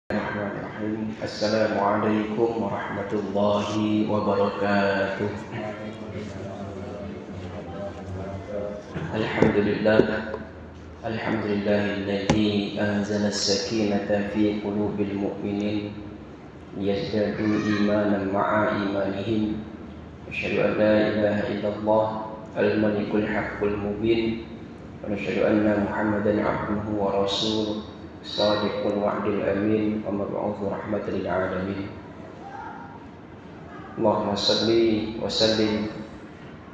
Bismillahirrahmanirrahim. Assalamualaikum warahmatullahi wabarakatuh. Alhamdulillah. Alhamdulillahilladzi anzala as-sakinata fi qulubil mu'minin yazdadu imanan ma'a imanihim. Asyhadu an la ilaha illallah al-malikul haqqul mubin wa asyhadu anna Muhammadan 'abduhu wa rasuluh Shadiqul wa'dil amin wa mab'utsu rahmatan lil alamin. Allahumma shalli wa sallim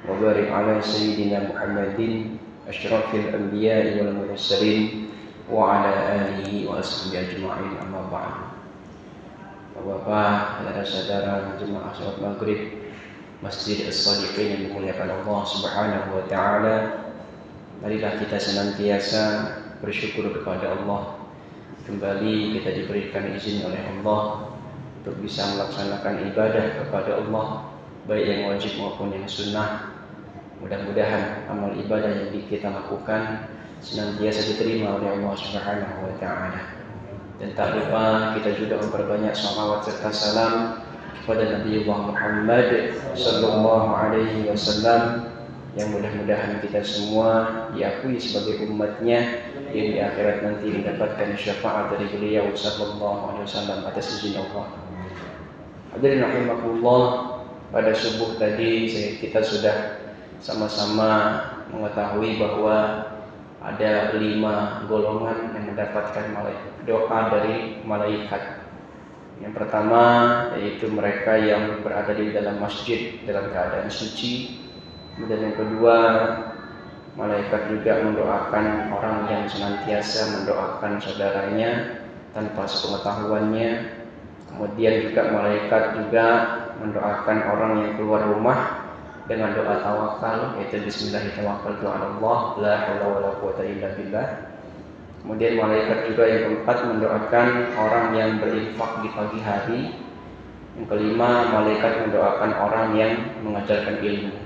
wa barik ala sayyidina Muhammadin asyrafil anbiya'i wal mursalin wa ala alihi wa ashabihi ajma'in, amma ba'd. Bapak, saudara-saudara jemaah salat Maghrib Masjid As-Shadiqin yang dimuliakan Allah Subhanahu wa taala, marilah kita senantiasa bersyukur kepada Allah. Kembali kita diberikan izin oleh Allah untuk bisa melaksanakan ibadah kepada Allah, baik yang wajib maupun yang sunnah. Mudah-mudahan amal ibadah yang kita lakukan senantiasa diterima oleh Allah Subhanahu wa taala. Dan tak lupa kita juga memperbanyak salawat serta salam kepada Nabi Muhammad sallallahu alaihi wasallam, yang mudah-mudahan kita semua diakui sebagai umatnya yang di akhirat nanti mendapatkan syafaat dari beliau sallallahu alaihi wasallam atas izin Allah. Hadirin rahimakumullah, pada subuh tadi kita sudah sama-sama mengetahui bahwa ada 5 golongan yang mendapatkan doa dari malaikat. Yang pertama yaitu mereka yang berada di dalam masjid dalam keadaan suci. Kemudian yang kedua, malaikat juga mendoakan orang yang senantiasa mendoakan saudaranya tanpa sepengetahuannya. Kemudian juga malaikat juga mendoakan orang yang keluar rumah dengan doa tawakal, yaitu bismillahirrahmanirrahim, la haula wala quwwata illa billah. Kemudian malaikat juga yang keempat mendoakan orang yang berinfak di pagi hari. Yang kelima, malaikat mendoakan orang yang mengajarkan ilmu.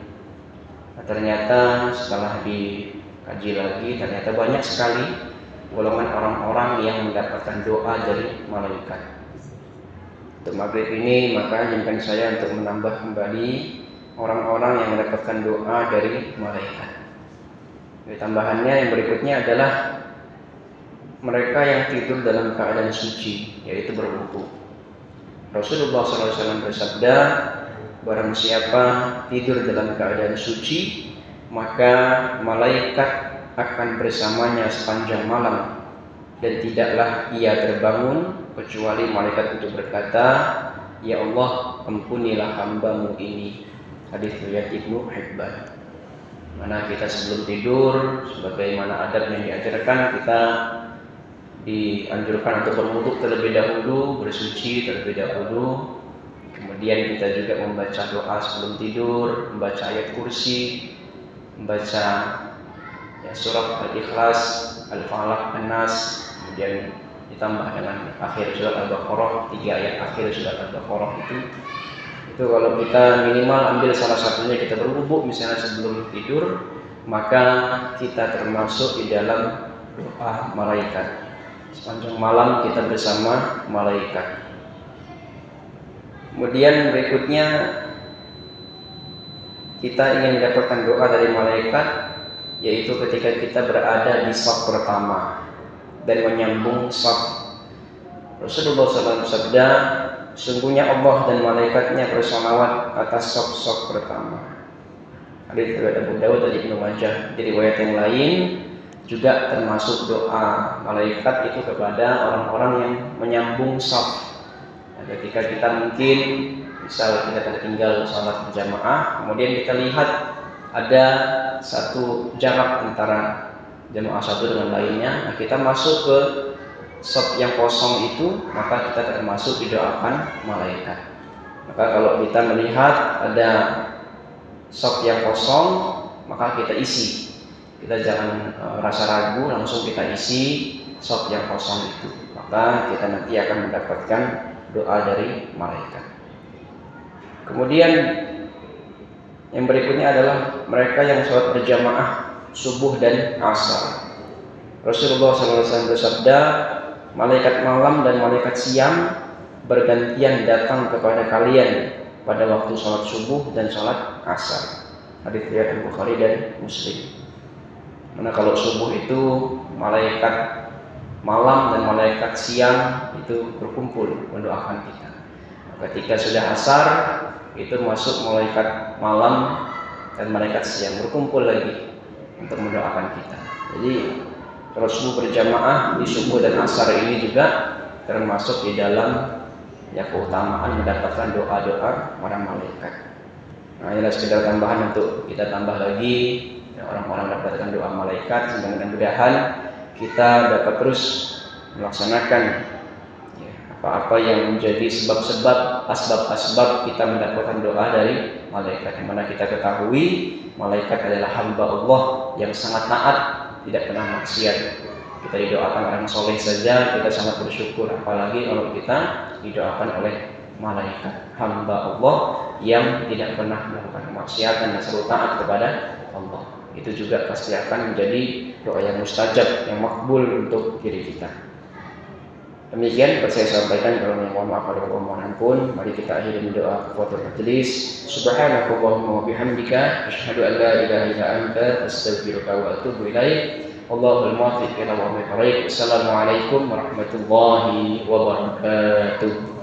Nah, ternyata setelah dikaji lagi, ternyata banyak sekali golongan orang-orang yang mendapatkan doa dari malaikat. Untuk maghrib ini maka izinkan saya untuk menambah kembali orang-orang yang mendapatkan doa dari malaikat. Jadi, tambahannya yang berikutnya adalah mereka yang tidur dalam keadaan suci, yaitu berwudu. Rasulullah SAW bersabda, barang siapa tidur dalam keadaan suci, maka malaikat akan bersamanya sepanjang malam, dan tidaklah ia terbangun kecuali malaikat itu berkata, ya Allah, ampunilah hambamu ini. Hadis riwayat Ibnu Hibban. Mana kita sebelum tidur, sebagaimana adab yang diajarkan, kita dianjurkan untuk berwudu terlebih dahulu, bersuci terlebih dahulu. Kemudian kita juga membaca doa sebelum tidur, membaca ayat kursi, membaca surat Al-Ikhlas, Al-Falaq, An-Nas, kemudian ditambah dengan akhir surat Al-Baqarah, 3 ayat akhir surat Al-Baqarah itu kalau kita minimal ambil salah satunya, kita berwudu misalnya sebelum tidur, maka kita termasuk di dalam doa malaikat. Sepanjang malam kita bersama malaikat. Kemudian berikutnya kita ingin mendapatkan doa dari malaikat, yaitu ketika kita berada di shaf pertama dan menyambung shaf. Rasulullah SAW bersabda, sungguhnya Allah dan malaikatnya bersolawat atas shaf pertama. Hadits riwayat Abu Dawud dan Ibnu Majah. Di riwayat yang lain juga termasuk doa malaikat itu kepada orang-orang yang menyambung shaf. Nah, ketika kita mungkin misal kita tertinggal salat berjamaah, kemudian kita lihat ada satu jarak antara jamaah satu dengan lainnya, nah kita masuk ke shaf yang kosong itu, maka kita termasuk didoakan malaikat. Maka kalau kita melihat ada shaf yang kosong, maka kita isi. Kita jangan rasa ragu, langsung kita isi shaf yang kosong itu, maka kita nanti akan mendapatkan doa dari malaikat. Kemudian yang berikutnya adalah mereka yang sholat berjamaah subuh dan asar. Rasulullah SAW bersabda, malaikat malam dan malaikat siang bergantian datang kepada kalian pada waktu sholat subuh dan sholat asar. Hadits riwayat Bukhari dan Muslim. Mana kalau subuh itu malaikat malam dan malaikat siang itu berkumpul mendoakan kita. Ketika sudah asar itu masuk malaikat malam dan malaikat siang berkumpul lagi untuk mendoakan kita. Jadi kalau subuh berjamaah di subuh dan asar ini juga termasuk di dalam keutamaan mendapatkan doa-doa para malaikat. Nah, ini adalah sekedar tambahan untuk kita tambah lagi orang-orang mendapatkan doa malaikat, sehingga mudah-mudahan kita dapat terus melaksanakan apa-apa yang menjadi sebab-sebab, asbab-asbab kita mendapatkan doa dari malaikat. Yang mana kita ketahui malaikat adalah hamba Allah yang sangat taat, tidak pernah maksiat. Kita didoakan orang soleh saja kita sangat bersyukur, apalagi kalau kita didoakan oleh malaikat hamba Allah yang tidak pernah melakukan kemaksiatan dan selalu taat kepada Allah. Itu juga pasti akan menjadi doa yang mustajab, yang makbul untuk diri kita. Demikian dapat saya sampaikan. Kalau mohon maaf pada permohonan pun, mari kita akhiri mendoa kafatul majelis. Subhanakallahumma wa bihamdika asyhadu an la ilaha illa anta astaghfiruka wa atubu ilaik. Allahul muwaffiq ila aqwamit thoriq. Assalamualaikum warahmatullahi wabarakatuh.